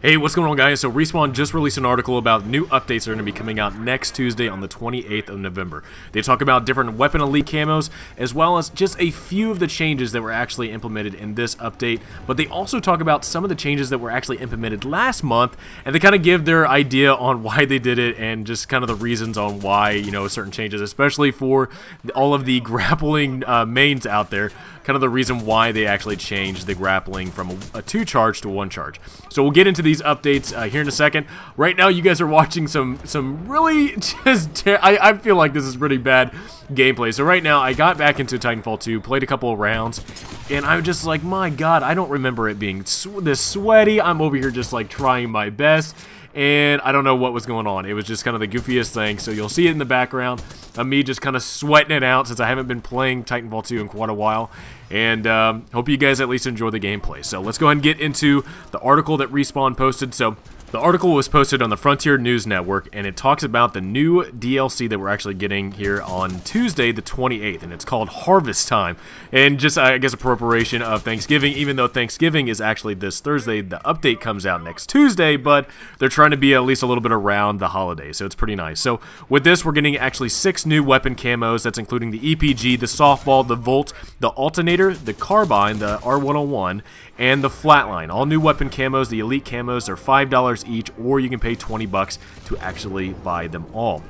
Hey, what's going on, guys? So Respawn just released an article about new updates that are going to be coming out next Tuesday on the 28th of November. They talk about different weapon elite camos, as well as just a few of the changes that were actually implemented in this update, but they also talk about some of the changes that were actually implemented last month, and they kind of give their idea on why they did it and just kind of the reasons on why, you know, certain changes, especially for all of the grappling mains out there, kind of the reason why they actually changed the grappling from a 2-charge to 1-charge. So we'll get into these updates here in a second. Right now, you guys are watching some really just... I feel like this is pretty bad gameplay. So right now, I got back into Titanfall 2, played a couple of rounds, and I'm just like, my god, I don't remember it being this sweaty. I'm over here just like trying my best, and I don't know what was going on. It was just kind of the goofiest thing. So you'll see it in the background of me just kind of sweating it out since I haven't been playing Titanfall 2 in quite a while. And hope you guys at least enjoy the gameplay. So let's go ahead and get into the article that Respawn posted. So the article was posted on the Frontier News Network, and it talks about the new DLC that we're actually getting here on Tuesday the 28th, and it's called Harvest Time. And just, I guess, a preparation of Thanksgiving, even though Thanksgiving is actually this Thursday. The update comes out next Tuesday, but they're trying to be at least a little bit around the holiday, so it's pretty nice. So with this, we're getting actually 6 new weapon camos. That's including the EPG, the softball, the Volt, the alternator, the carbine, the R101, and the flatline. All new weapon camos. The elite camos are $5 each, or you can pay 20 bucks to actually buy them all.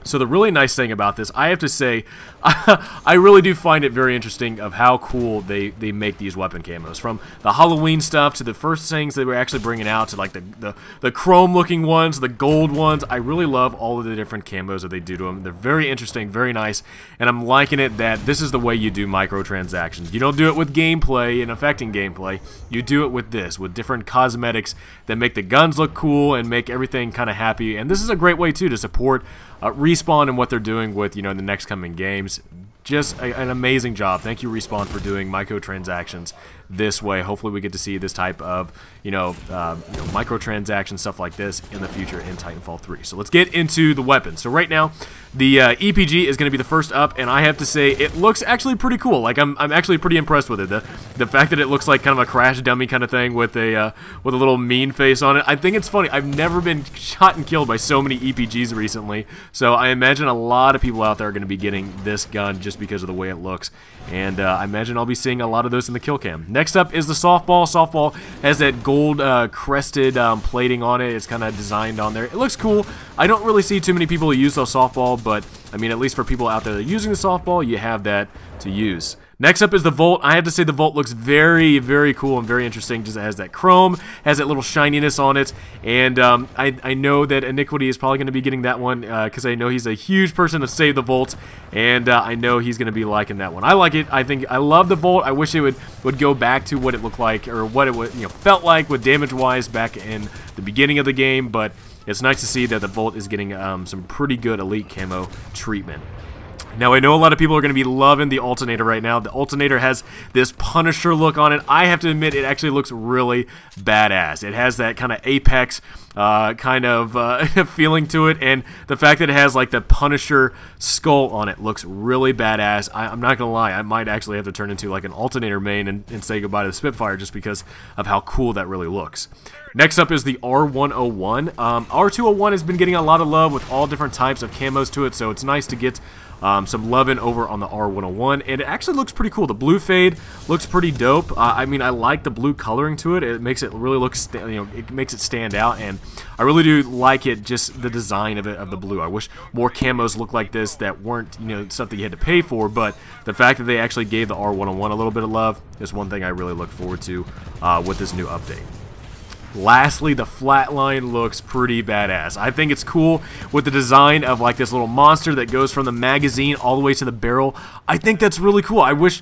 So the really nice thing about this, I have to say, I really do find it very interesting of how cool they make these weapon camos. From the Halloween stuff to the first things they were actually bringing out to like the chrome looking ones, the gold ones. I really love all of the different camos that they do to them. They're very interesting, very nice, and I'm liking it that this is the way you do microtransactions. You don't do it with gameplay and affecting gameplay. You do it with this, with different cosmetics that make the guns look cool and make everything kind of happy. And this is a great way too to support Respawn and what they're doing with, you know, the next coming games. Just an amazing job. Thank you, Respawn, for doing microtransactions this way. Hopefully we get to see this type of, microtransaction stuff like this in the future in Titanfall 3. So let's get into the weapons. So right now, the EPG is going to be the first up, and I have to say it looks actually pretty cool. Like I'm actually pretty impressed with it. The fact that it looks like kind of a crash dummy kind of thing with a little mean face on it. I think it's funny. I've never been shot and killed by so many EPGs recently, so I imagine a lot of people out there are going to be getting this gun just because of the way it looks, and I imagine I'll be seeing a lot of those in the kill cam. Next up is the softball. Softball has that gold crested plating on it. It's kind of designed on there. It looks cool. I don't really see too many people who use the softball, but I mean, at least for people out there that are using the softball, you have that to use. Next up is the Volt. I have to say the Volt looks very, very cool and very interesting. Just has that chrome, has that little shininess on it, and I know that Iniquity is probably going to be getting that one because I know he's a huge person to save the Volt, and I know he's going to be liking that one. I like it. I love the Volt. I wish it would go back to what it looked like, or what it would, felt like with damage-wise back in the beginning of the game, but it's nice to see that the Volt is getting some pretty good elite camo treatment. Now, I know a lot of people are going to be loving the alternator right now. The alternator has this Punisher look on it. I have to admit, it actually looks really badass. It has that kind of Apex feeling to it, and the fact that it has like the Punisher skull on it looks really badass. I'm not going to lie, I might actually have to turn into like an alternator main and say goodbye to the Spitfire just because of how cool that really looks. Next up is the R101. R201 has been getting a lot of love with all different types of camos to it, so it's nice to get some loving over on the R101, and it actually looks pretty cool. The blue fade looks pretty dope. I mean, I like the blue coloring to it. It makes it really look, it makes it stand out, and I really do like it. Just the design of it, of the blue. I wish more camos looked like this that weren't, stuff that you had to pay for. But the fact that they actually gave the R101 a little bit of love is one thing I really look forward to with this new update. Lastly, the flatline looks pretty badass. I think it's cool with the design of like this little monster that goes from the magazine all the way to the barrel. I think that's really cool. I wish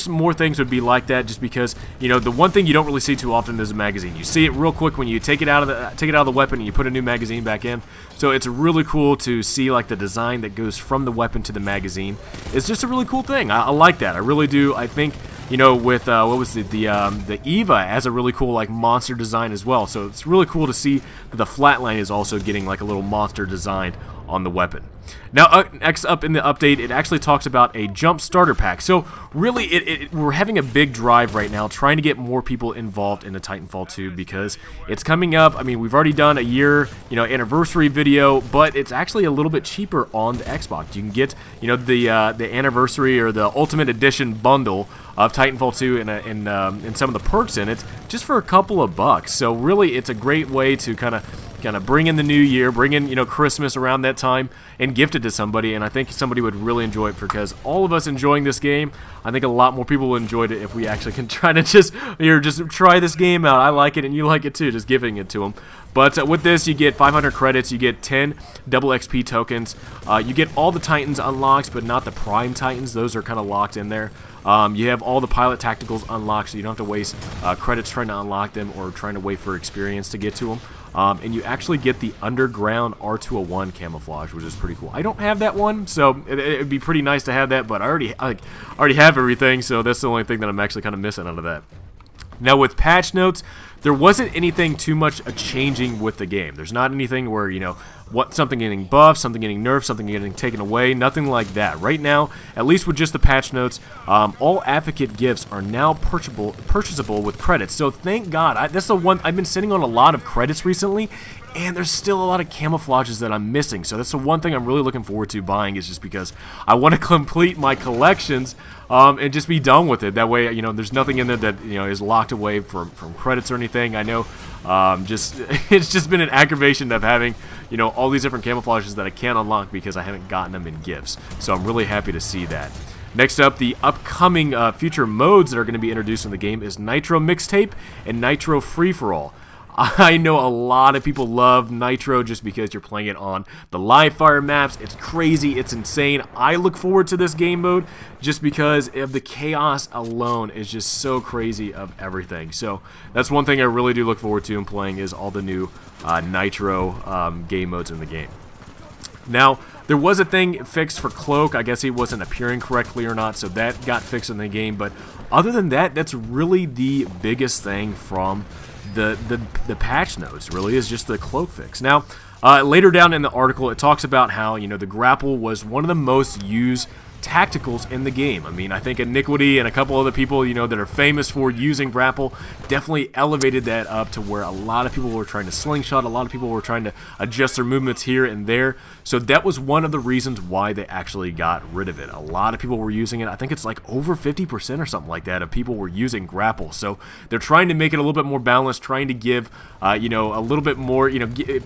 more things would be like that, just because the one thing you don't really see too often is a magazine. You see it real quick when you take it out of the weapon and you put a new magazine back in. So it's really cool to see like the design that goes from the weapon to the magazine. It's just a really cool thing. I like that. I really do. I think with what was it, the Eva has a really cool like monster design as well. So it's really cool to see that the flatline is also getting like a little monster design on the weapon. Now, next up in the update, it actually talks about a jump starter pack. So really, we're having a big drive right now, trying to get more people involved in the Titanfall 2 because it's coming up. I mean, we've already done a year, anniversary video, but it's actually a little bit cheaper on the Xbox. You can get, the anniversary or the Ultimate Edition bundle of Titanfall 2 and some of the perks in it just for a couple of bucks. So really, it's a great way to kind of bring in the new year, bring in, Christmas around that time and gift it to somebody, and I think somebody would really enjoy it because all of us enjoying this game, I think a lot more people would enjoy it if we actually can try to just try this game out. I like it and you like it too, just giving it to them. But with this, you get 500 credits, you get 10 double XP tokens, you get all the Titans unlocked, but not the Prime Titans. Those are kind of locked in there. You have all the pilot tacticals unlocked, so you don't have to waste credits trying to unlock them or trying to wait for experience to get to them. And you actually get the underground R201 camouflage, which is pretty cool. I don't have that one, so it'd be pretty nice to have that, but I already have everything, so that's the only thing that I'm actually kind of missing out of that. Now with patch notes, there wasn't anything too much changing with the game. There's not anything where, something getting buffed, something getting nerfed, something getting taken away, nothing like that. Right now, at least with just the patch notes, all Advocate gifts are now purchasable with credits. So thank God. That's the one, I've been sitting on a lot of credits recently, and there's still a lot of camouflages that I'm missing. So that's the one thing I'm really looking forward to buying, is just because I want to complete my collections and just be done with it. That way, there's nothing in there that is locked away from credits or anything. I know it's just been an aggravation of having all these different camouflages that I can't unlock because I haven't gotten them in gifts. So I'm really happy to see that. Next up, the upcoming future modes that are going to be introduced in the game is Nitro Mixtape and Nitro Free-For-All. I know a lot of people love Nitro just because you're playing it on the live fire maps. It's crazy, it's insane. I look forward to this game mode just because of the chaos alone is just so crazy of everything. So that's one thing I really do look forward to in playing, is all the new Nitro game modes in the game. Now, there was a thing fixed for Cloak. I guess he wasn't appearing correctly or not, so that got fixed in the game. But other than that, that's really the biggest thing from the patch notes, really, is just the Cloak fix. Now, later down in the article, it talks about how, the Grapple was one of the most used tacticals in the game. I mean, I think Iniquity and a couple other people, that are famous for using Grapple definitely elevated that up to where a lot of people were trying to slingshot, a lot of people were trying to adjust their movements here and there. So that was one of the reasons why they actually got rid of it. A lot of people were using it. I think it's like over 50% or something like that of people were using Grapple. So they're trying to make it a little bit more balanced, trying to give, a little bit more,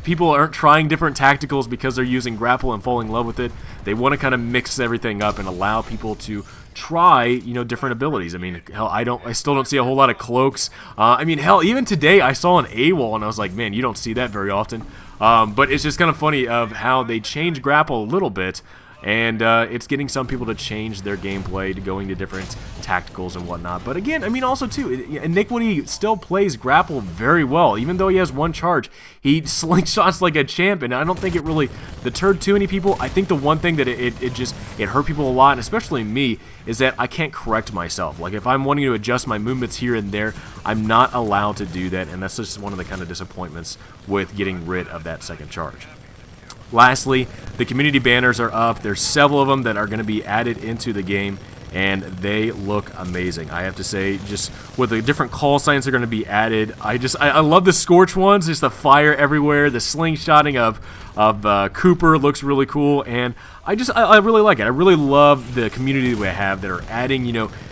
people aren't trying different tacticals because they're using Grapple and falling in love with it. They want to kind of mix everything up and allow people to try, different abilities. I mean, hell, I still don't see a whole lot of cloaks. I mean, hell, even today I saw an AWOL and I was like, man, you don't see that very often. But it's just kind of funny of how they changed Grapple a little bit, and it's getting some people to change their gameplay to going to different tacticals and whatnot. But again, I mean, also too, Iniquity still plays Grapple very well. Even though he has one charge, he slingshots like a champ, and I don't think it really deterred too many people. I think the one thing that it hurt people a lot, and especially me, is that I can't correct myself. Like, if I'm wanting to adjust my movements here and there, I'm not allowed to do that, and that's just one of the kind of disappointments with getting rid of that second charge. Lastly, the community banners are up. There's several of them that are going to be added into the game, and they look amazing. I have to say, just with the different call signs that are going to be added, I love the Scorch ones, just the fire everywhere, the slingshotting of Cooper looks really cool, and I really like it. I really love the community that we have that are adding,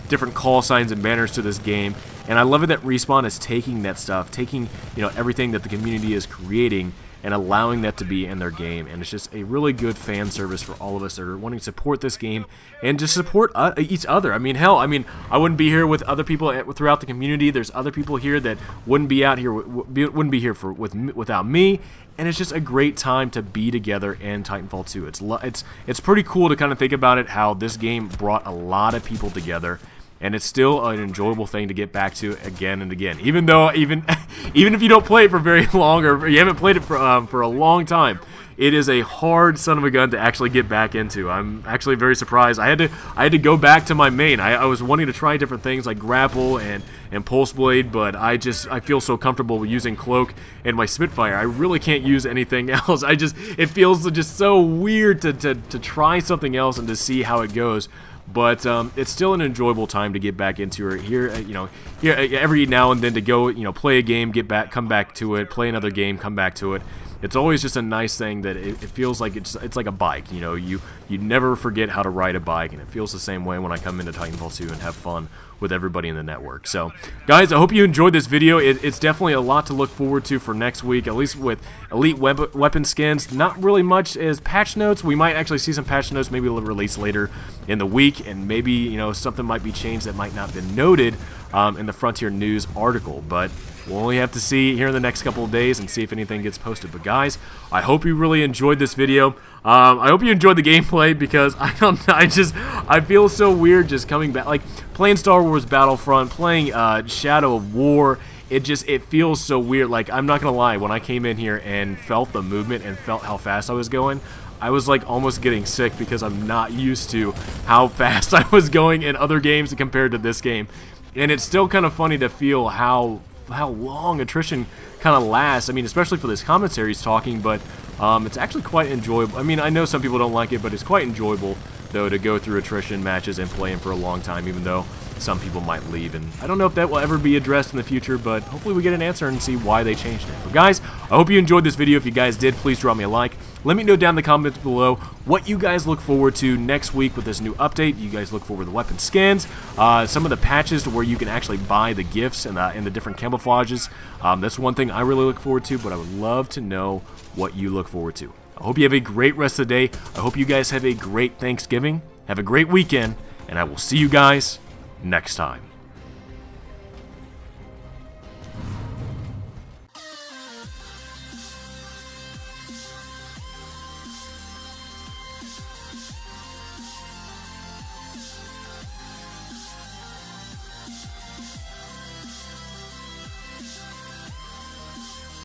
different call signs and banners to this game, and I love it that Respawn is taking that stuff, taking, everything that the community is creating and allowing that to be in their game, and it's just a really good fan service for all of us that are wanting to support this game and just support each other. I mean, hell, I wouldn't be here with other people throughout the community. There's other people here that wouldn't be out here, wouldn't be here without me, and it's just a great time to be together in Titanfall 2. It's pretty cool to kind of think about it, how this game brought a lot of people together. And it's still an enjoyable thing to get back to again and again. Even if you don't play it for very long, or you haven't played it for a long time, it is a hard son of a gun to actually get back into. I'm actually very surprised. I had to go back to my main. I was wanting to try different things like Grapple and Pulse Blade, but I feel so comfortable using Cloak and my Spitfire. I really can't use anything else. It feels just so weird to try something else and to see how it goes. But it's still an enjoyable time to get back into it. Here, every now and then to go, play a game, come back to it, play another game, come back to it. It's always just a nice thing that it feels like it's like a bike. You never forget how to ride a bike, and it feels the same way when I come into Titanfall 2 and have fun with everybody in the network. So, guys, I hope you enjoyed this video. It's definitely a lot to look forward to for next week, at least with elite weapon skins. Not really much as patch notes. We might actually see some patch notes maybe released later in the week, and maybe something might be changed that might not have been noted in the Frontier News article, but we'll only have to see here in the next couple of days and see if anything gets posted. But guys, I hope you really enjoyed this video. I hope you enjoyed the gameplay, because I feel so weird just coming back, like playing Star Wars Battlefront, playing Shadow of War. It feels so weird. Like, I'm not gonna lie, when I came in here and felt the movement and felt how fast I was going, I was like almost getting sick, because I'm not used to how fast I was going in other games compared to this game. And it's still kind of funny to feel how long attrition kind of lasts. I mean, especially for this commentaries talking, but it's actually quite enjoyable. I mean, I know some people don't like it, but it's quite enjoyable, though, to go through attrition matches and play them for a long time, even though some people might leave. And I don't know if that will ever be addressed in the future, but hopefully we get an answer and see why they changed it. But guys, I hope you enjoyed this video. If you guys did, please drop me a like. Let me know down in the comments below what you guys look forward to next week with this new update. You guys look forward to the weapon skins, some of the patches to where you can actually buy the gifts and the different camouflages. That's one thing I really look forward to, but I would love to know what you look forward to. I hope you have a great rest of the day. I hope you guys have a great Thanksgiving. Have a great weekend, and I will see you guys next time.